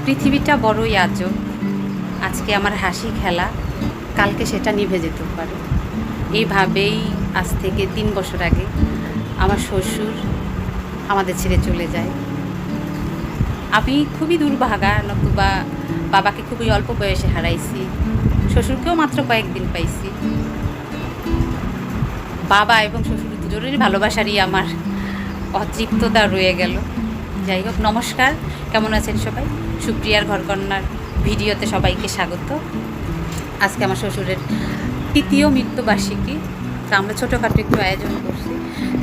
পৃথিবীটা বড়ই আজব। আজকে আমার হাসি খেলা, কালকে সেটা নিভে যেতে পারে। এইভাবেই আজ থেকে 3 বছর আগে আমার শ্বশুর আমাদের ছেড়ে চলে যায়। আমি খুবই দুর্ভাগা, নতুবা বাবাকে খুবই অল্প বয়সে হারাইছি, শ্বশুরকেও মাত্র কয়েকদিন পাইছি। বাবা এবং শ্বশুর দুজনেরই ভালোবাসারই আমার অতৃপ্ততা রয়ে গেল। যাই হোক, নমস্কার, কেমন আছেন সবাই? সুপ্রিয়ার ঘরকন্যার ভিডিওতে সবাইকে স্বাগত। আজকে আমার শ্বশুরের 3য় মৃত্যুবার্ষিকী, তো আমরা ছোটোখাটো একটু আয়োজন করছি,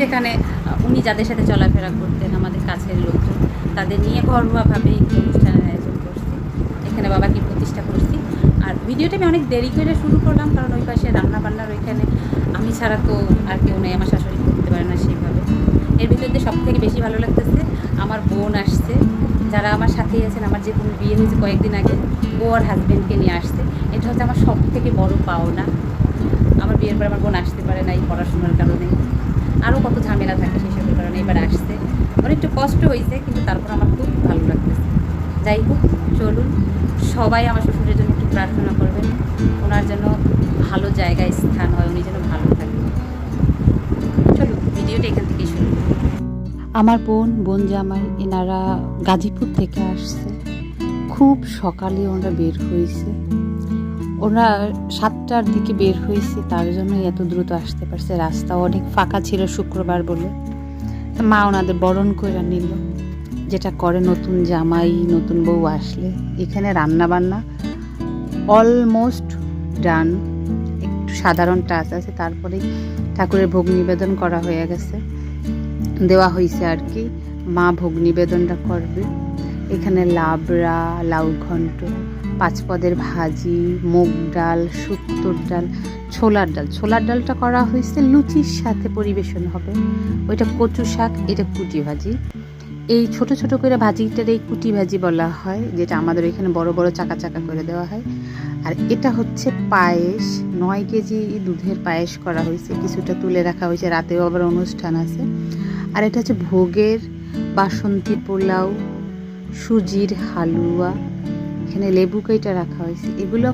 যেখানে উনি যাদের সাথে চলাফেরা করতেন, আমাদের কাছের লোকজন, তাদের নিয়ে ঘরোয়াভাবে একটু অনুষ্ঠানের আয়োজন করছি। এখানে বাবাকে প্রতিষ্ঠা করছি। আর ভিডিওটা আমি অনেক দেরি করে শুরু করলাম, কারণ ওই পাশে রান্নাবান্নার ওইখানে আমি ছাড়া তো আর কেউ নেই, আমার শাশুড়ি করতে পারে না সেইভাবে। এর ভিতরে সবথেকে বেশি ভালো লাগতেছে আমার বোন আসছে, যারা আমার সাথেই আছেন। আমার যে বোন বিয়ে হয়েছে কয়েকদিন আগে, ও আর হাজব্যান্ডকে নিয়ে আসছে। এটা হচ্ছে আমার সবথেকে বড় পাওনা। আমার বিয়ের পর আমার বোন আসতে পারে না এই পড়াশোনার কারণে, আরও কত ঝামেলা থাকে সেসবের কারণে। এবার আসছে, অনেকটা কষ্ট হয়েছে, কিন্তু তারপর আমার খুব ভালো লাগতেছে। যাই হোক, চলুন সবাই আমার শ্বশুরের জন্য একটু প্রার্থনা করবেন, ওনার জন্য ভালো জায়গায় স্থান হয়, উনি যেন ভালো থাকেন। চলুন ভিডিওটা এখান থেকেই শুরু। আমার বোন জামাই এনারা গাজীপুর থেকে আসছে। খুব সকালে ওনারা বের হয়েছে, ওরা 7টার দিকে বের হয়েছে, তার জন্য এত দ্রুত আসতে পারছে। রাস্তা অনেক ফাঁকা ছিল শুক্রবার বলে। মা ওনাদের বরণ করে নিল, যেটা করে নতুন জামাই নতুন বউ আসলে। এখানে রান্না বান্না অলমোস্ট ডান, একটু সাধারণ টাচ আছে, তারপরে ঠাকুরের ভোগ নিবেদন করা হয়ে গেছে, দেওয়া হয়েছে আর কি। মা ভোগ নিবেদনটা করবে। এখানে লাবড়া, লাউ ঘন্ট, 5 পদের ভাজি, মুগ ডাল, শুক্তোর ডাল, ছোলার ডালটা করা হয়েছে লুচির সাথে পরিবেশন হবে। ওইটা কচু শাক, এটা কুটি ভাজি। এই ছোট ছোট করে ভাজিটার এই কুটি ভাজি বলা হয়, যেটা আমাদের এখানে বড় বড় চাকা চাকা করে দেওয়া হয়। আর এটা হচ্ছে পায়েস, 9 কেজি দুধের পায়েস করা হয়েছে, কিছুটা তুলে রাখা হয়েছে, রাতেও আবার অনুষ্ঠান আছে। আর এটা হচ্ছে ভোগের বাসন্তী পোলাও, সুজির হালুয়া, এখানে লেবু কাইটা রাখা হয়েছে। এগুলো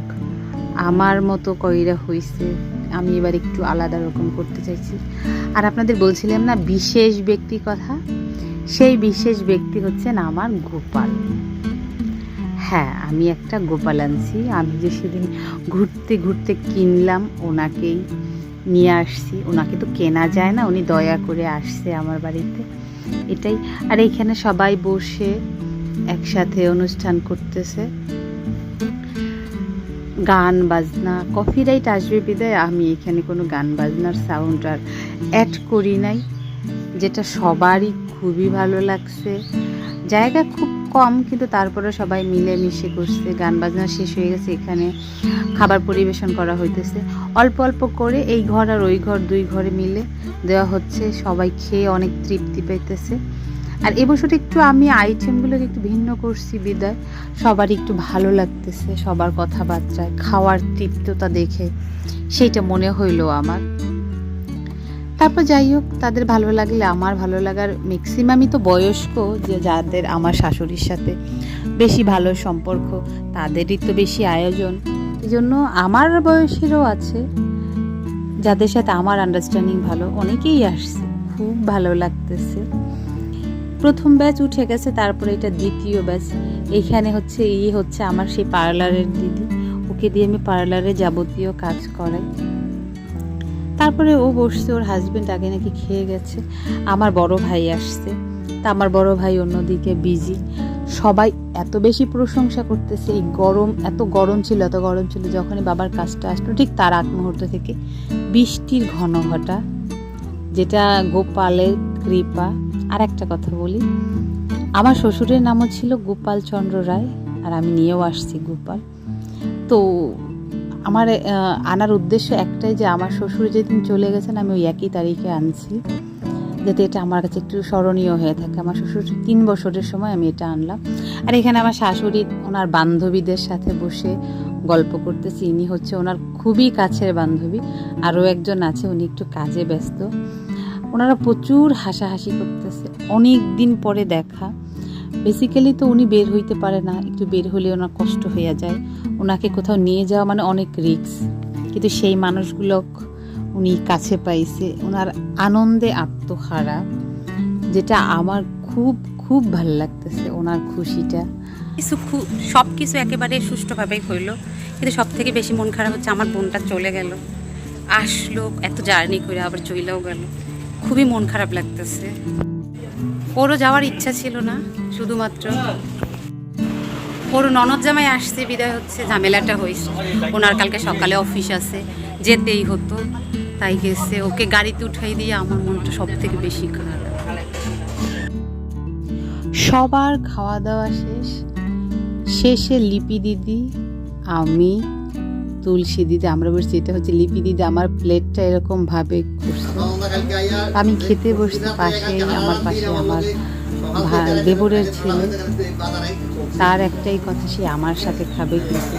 আমার মতো কইরা হয়েছে, আমি এবার একটু আলাদা রকম করতে চাইছি। আর আপনাদের বলছিলাম না বিশেষ ব্যক্তি কথা, সেই বিশেষ ব্যক্তি হচ্ছেন আমার গোপাল। হ্যাঁ, আমি একটা গোপাল আনছি। আমি যে সেদিন ঘুরতে ঘুরতে কিনলাম, ওনাকেই নিয়ে আসছি। ওনাকে তো কেনা যায় না, উনি দয়া করে আসছে আমার বাড়িতে, এটাই। আর এইখানে সবাই বসে একসাথে অনুষ্ঠান করতেছে, গান বাজনা, কপিরাইট আসবে বিদায় আমি এখানে কোনো গান বাজনার সাউন্ড আর অ্যাড করি নাই, যেটা সবারই খুবই ভালো লাগছে। জায়গা খুব কম, কিন্তু তারপরে সবাই মিলেমিশে করছে। গান বাজনা শেষ হয়ে গেছে, এখানে খাবার পরিবেশন করা হইতেছে অল্প অল্প করে। এই ঘর আর ওই ঘর 2 ঘরে মিলে দেওয়া হচ্ছে, সবাই খেয়ে অনেক তৃপ্তি পেতেছে। আর এবছর একটু আমি আইটেমগুলোকে একটু ভিন্ন করছি বিদায় সবারই একটু ভালো লাগতেছে, সবার কথাবার্তায় খাওয়ার তৃপ্ততা দেখে সেইটা মনে হইলো আমার। তারপর যাই হোক, তাদের ভালো লাগলে আমার ভালো লাগার, ম্যাক্সিমামই তো বয়স্ক, যে যাদের আমার শাশুড়ির সাথে বেশি ভালো সম্পর্ক, তাদেরই তো বেশি আয়োজন। এই জন্য আমার বয়সেরও আছে, যাদের সাথে আমার আন্ডারস্ট্যান্ডিং ভালো, অনেকেই আসছে, খুব ভালো লাগতেছে। প্রথম ব্যাচ উঠে গেছে, তারপরে এটা দ্বিতীয় ব্যাচ। এইখানে হচ্ছে আমার সেই পার্লারের দিদি, ওকে দিয়ে আমি পার্লারে যাবতীয় কাজ করাই। তারপরে ও বসছে, ওর হাজবেন্ড আগে নাকি খেয়ে গেছে। আমার বড় ভাই আসছে, তা আমার বড় ভাই অন্যদিকে বিজি। সবাই এত বেশি প্রশংসা করতেছে। এই গরম, এত গরম ছিল যখনই বাবার কাজটা আসলো, ঠিক তার আগ মুহূর্ত থেকে বৃষ্টির ঘন ঘটা, যেটা গোপালের কৃপা। আর একটা কথা বলি, আমার শ্বশুরের নামও ছিল গোপাল চন্দ্র রায়, আর আমি নিয়েও আসছি গোপাল। তো আমার আনার উদ্দেশ্য একটাই, যে আমার শ্বশুর যেদিন চলে গেছেন আমি ওই একই তারিখে আনছি, যাতে এটা আমার কাছে একটু স্মরণীয় হয়ে থাকে। আমার শ্বশুর 3 বছরের সময় আমি এটা আনলাম। আর এখানে আমার শাশুড়ি ওনার বান্ধবীদের সাথে বসে গল্প করতেছি। ইনি হচ্ছে ওনার খুবই কাছের বান্ধবী, আরও একজন আছে, উনি একটু কাজে ব্যস্ত। ওনারা প্রচুর হাসাহাসি করতেছে, অনেক দিন পরে দেখা। বেসিক্যালি তো উনি বের হইতে পারে না, একটু বের হলে ওনার কষ্ট হয়ে যায়, ওনাকে কোথাও নিয়ে যাওয়া মানে অনেক রিস্ক, কিন্তু সেই মানুষগুলো উনি কাছে পাইছে, ওনার আনন্দে আত্মহারা, যেটা আমার খুব খুব ভালো লাগতেছে ওনার খুশিটা। সব কিছু একেবারে সুষ্ঠুভাবেই হইলো, কিন্তু সব থেকে বেশি মন খারাপ হচ্ছে আমার বোনটা চলে গেল, আসলো এত জার্নি করে আবার চলেও গেল, খুবই মন খারাপ লাগতেছে। ওরও যাওয়ার ইচ্ছা ছিল না, শুধুমাত্র ওর ননদ জামাই আসছে বিদায় হচ্ছে, ঝামেলাটা হয়েছে। ওনার কালকে সকালে অফিস আছে, যেতেই হতো, তাই গেছে। ওকে গাড়িতে উঠাই দিয়ে আমার মনটা সব থেকে বেশি খারাপ। সবার খাওয়া দাওয়া শেষে লিপি দিদি, আমি, তুলসী দিদি, আমরা বলছি এটা হচ্ছে লিপি দিদি আমার প্লেটটা এরকম ভাবে করছে। আমি খেতে বসতে পাশেই আমার পাশে আমার দেবরের ছেলে, তার একটাই কথা, সে আমার সাথে খাবে, কিন্তু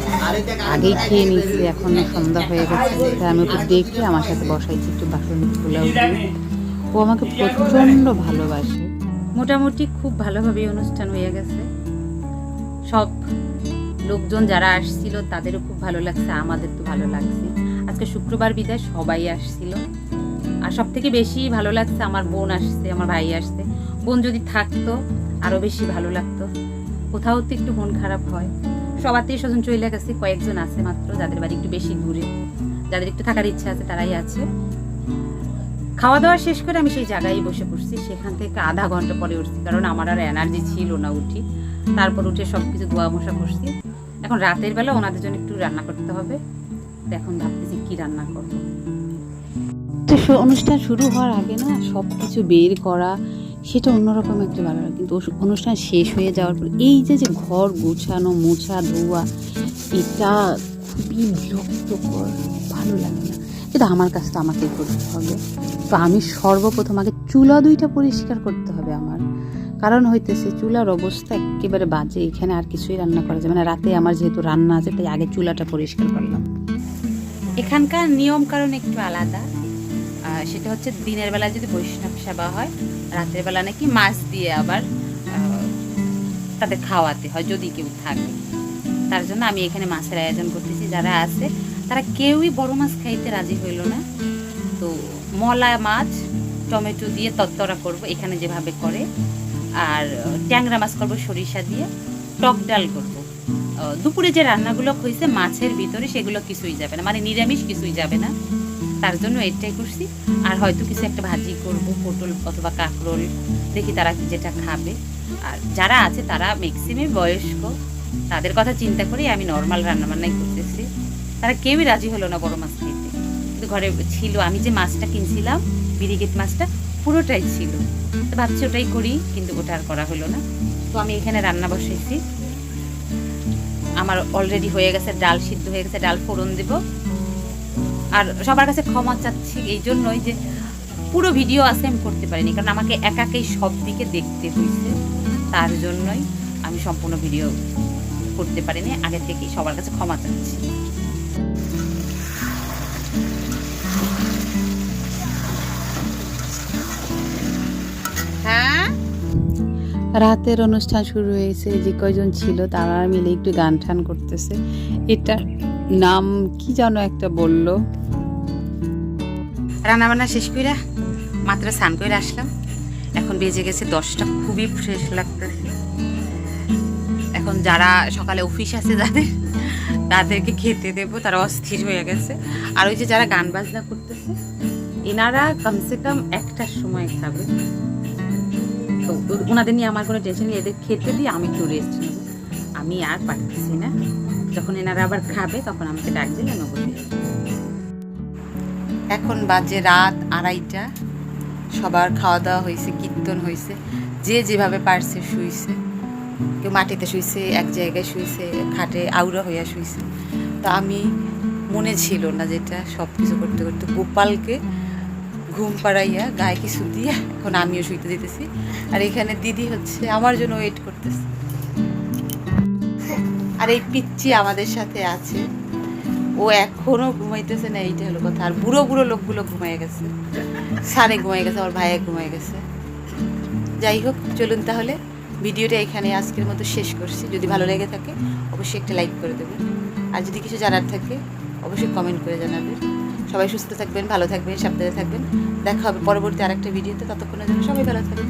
আগেই খেয়ে নিচ্ছে, এখন সন্ধ্যা হয়ে গেছে, তাই আমি ওকে দেখে আমার সাথে বসাইছি একটু বাসন পোলাও দিয়ে। ও আমাকে প্রচণ্ড ভালোবাসে। মোটামুটি খুব ভালোভাবে অনুষ্ঠান হয়ে গেছে। সব লোকজন যারা আসছিল তাদেরও খুব ভালো লাগছে, আমাদের তো ভালো লাগছে। আজকে শুক্রবার বিদায়, সবাই আসছিল। আর সব থেকে বেশি ভালো লাগছে আমার বোন আসছে, আমার ভাই আসছে। বোন যদি থাকতো আরও বেশি ভালো লাগতো। কোথাও তো একটু মন খারাপ হয়। সব আত্মীয় স্বজন চলে গেছে, কয়েকজন আছে মাত্র, যাদের বাড়ি একটু বেশি দূরে, যাদের একটু থাকার ইচ্ছা আছে তারাই আছে। খাওয়া দাওয়া শেষ করে আমি সেই জায়গায় বসে পড়ছি। সেখান থেকে আধা ঘন্টা পরে উঠছি, কারণ আমার আর এনার্জি ছিল না উঠি। তারপর উঠে সব কিছু ধোয়া মোছা করছি। এখন রাতের বেলা ওনাদের জন্য একটু রান্না করতে হবে, তো এখন ভাবতেছি কি রান্না করবো। তো অনুষ্ঠান শুরু হওয়ার আগে না সব কিছু বের করা, সেটা অন্যরকম একটা ভালো লাগে, কিন্তু অনুষ্ঠান শেষ হয়ে যাওয়ার পর এই যে ঘর গোছানো, মোছা, ধোয়া, এটা খুবই বিরক্তকর, ভালো লাগে না। এটা আমার কাজটা আমাকেই করতে হবে। তো আমি সর্বপ্রথম আগে চুলা দুইটা পরিষ্কার করতে হবে আমার, কারণ হইতেছে চুলার অবস্থা একেবারে বাজে, এখানে আর কিছুই রান্না করা যাবে না। রাতে আমার যেহেতু রান্না আছে, তাই আগে চুলাটা পরিষ্কার করলাম। এখানকার নিয়ম কারণ একটু আলাদা। সেটা হচ্ছে দিনের বেলা যদি বৈষ্ণব সেবা হয়, রাতের বেলা নাকি মাছ দিয়ে আবার তাদের খাওয়াতে হয় যদি কেউ থাকে। তার জন্য আমি এখানে মাছের আয়োজন করতেছি। যারা আছে তারা কেউই বড় মাছ খাইতে রাজি হইল না। তো মলা মাছ টমেটো দিয়ে তত্তরা করব এখানে যেভাবে করে, আর ট্যাংরা মাছ করব সরিষা দিয়ে, টক ডাল করব। দুপুরে যে রান্নাগুলো হয়েছে মাছের ভিতরে সেগুলো কিছুই যাবে না, মানে নিরামিষ কিছুই যাবে না। তার জন্য এটাই করছি। আর হয়তো কিছু একটা ভাজি করব, পটল অথবা কাঁকরোল, দেখি তারা যেটা খাবে। আর যারা আছে তারা ম্যাক্সিমাম বয়স্ক, তাদের কথা চিন্তা করে আমি নর্মাল রান্নাবান্নাই করতেছি। তারা কেউই রাজি হলো না বড় মাছ খেতে, কিন্তু ঘরে ছিল। আমি যে মাছটা কিনছিলাম, বিরিগেট মাছটা, পুরোটাই ছিল। তো ভাবছি ওটাই করি, কিন্তু ওটা আর করা হলো না। তো আমি এখানে রান্না বসাইছি। আমার অলরেডি হয়ে গেছে, ডাল সিদ্ধ হয়ে গেছে, ডাল ফোড়ন দেব। আর সবার কাছে ক্ষমা চাচ্ছি এই জন্যই যে পুরো ভিডিও আছে আমি করতে পারিনি, কারণ আমাকে একাকেই সব দিকে দেখতে হয়েছে। তার জন্যই আমি সম্পূর্ণ ভিডিও করতে পারিনি। আগে থেকেই সবার কাছে ক্ষমা চাচ্ছি। হ্যাঁ, রাতের অনুষ্ঠান শুরু হয়েছে। যে কয়জন ছিল তারা মিলে একটু গান টান করতেছে। এটা নাম কি যেন একটা বললো। রান্নাবান্না শেষ করে মাত্র স্নান করে আসলাম। এখন বেজে গেছে 10টা, খুবই ফ্রেশ লাগতেছে। এখন যারা সকালে অফিস আছে তাদেরকে খেতে দেবো, তারা অস্থির হয়ে গেছে। আর ওই যে যারা গান বাজনা করতেছে এনারা কমসে কম 1টার সময় খাবে। তো ওনাদের নিয়ে আমার কোনো টেনশন নেই, এদের খেতে দিয়ে আমি একটু রেস্ট নেব। আমি আর পারতেছি না। যখন এনারা আবার খাবে তখন আমাকে ডাক দিলে আমি বসে যাবো। এখন বাজে রাত 2:30। সবার খাওয়া দাওয়া হয়েছে, কীর্তন হয়েছে, যে যেভাবে পারছে শুইছে। কেউ মাটিতে শুইছে, এক জায়গায় শুইছে, খাটে আউড়া হইয়া শুইছে। তো আমি মনে ছিল না, যেটা সব কিছু করতে করতে গোপালকে ঘুম পাড়াইয়া গায়ে কিছু দিয়ে এখন আমিও শুইতে দিতেছি। আর এখানে দিদি হচ্ছে আমার জন্য ওয়েট করতেছে। আর এই পিচ্চি আমাদের সাথে আছে, ও এখনো ঘুমাইতেছে না, এইটা হলো কথা। আর বুড়ো বুড়ো লোকগুলো ঘুমাই গেছে, সারে ঘুমাই গেছে, আমার ভাইয়ে ঘুমাই গেছে। যাই হোক, চলুন তাহলে ভিডিওটা এখানে আজকের মতো শেষ করছি। যদি ভালো লেগে থাকে অবশ্যই একটা লাইক করে দেবেন, আর যদি কিছু জানার থাকে অবশ্যই কমেন্ট করে জানাবেন। সবাই সুস্থ থাকবেন, ভালো থাকবেন, সাবধানে থাকবেন। দেখা হবে পরবর্তী আরেকটা ভিডিওতে। ততক্ষণের জন্য সবাই ভালো থাকবেন।